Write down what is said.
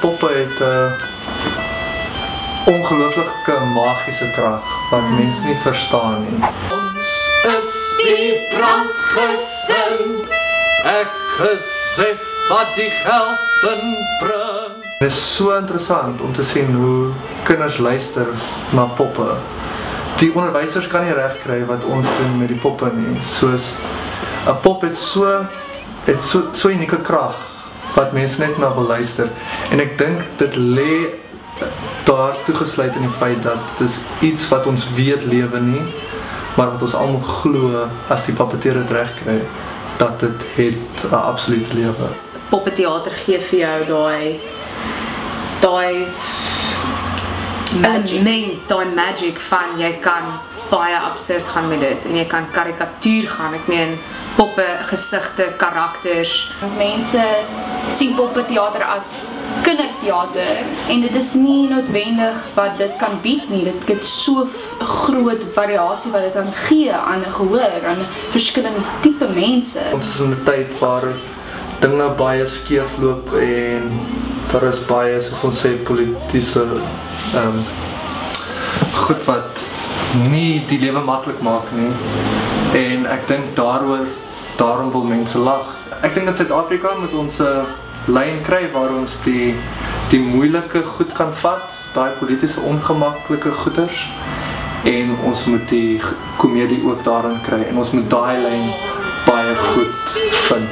poppe het 'n ongelooflike magiese krag wat mense nie verstaan nie. Ons is die brandgesin, ek gesef wat die geld inbring. Dit is so interessant om te sien hoe kinders luister na poppe. Die onderwysers kan nie reg kry wat ons doen met die poppe nie. Soos 'n pop het so unieke krag wat mense net na wil luister. En ek dink dit lê daar toegesluit in die feit dat dit is iets wat ons weet lewe nie, maar wat ons almal glo as die pappeteer dit reg kry, dat dit het 'n absolute lewe. Poppeteater gee vir jou daai magic van jy kan baie absurd gaan met dit en jy kan karikatuur gaan. Ek meen poppe, gesigte, karakters. Mense sien poppeteater as kinderteater en dit is nie noodwendig wat dit kan bied nie. Dit het so 'n groot variasie wat dit kan gee aan 'n gehoor, aan verskillende tipe mense. Ons is in 'n tyd waar dinge baie skeef loop en daar is baie, soos ons sê, politiese goed wat nie die lewe maklik maak nie. En ek dink daarom wil mense lag. Ek dink dat Suid-Afrika moet ons 'n lyn kry waar ons die moeilike goed kan vat, daai politiese ongemaklike goeders, en ons moet die komedie ook daarin kry en ons moet daai lyn baie goed vind.